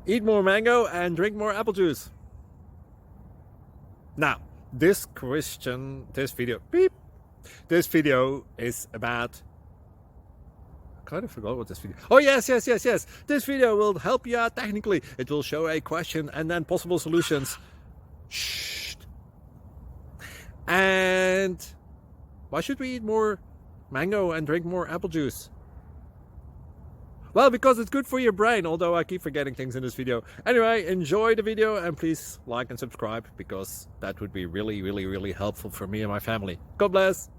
Eat more mango and drink more apple juice. Now, this video is about, I kind of forgot what this video. Oh yes. This video will help you out technically. It will show a question and then possible solutions. Shh. And why should we eat more mango and drink more apple juice? Well, because it's good for your brain, although I keep forgetting things in this video. Anyway, enjoy the video and please like and subscribe, because that would be really helpful for me and my family. God bless.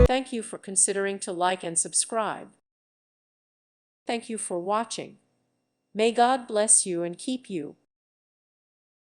Thank you for considering to like and subscribe. Thank you for watching. May God bless you and keep you.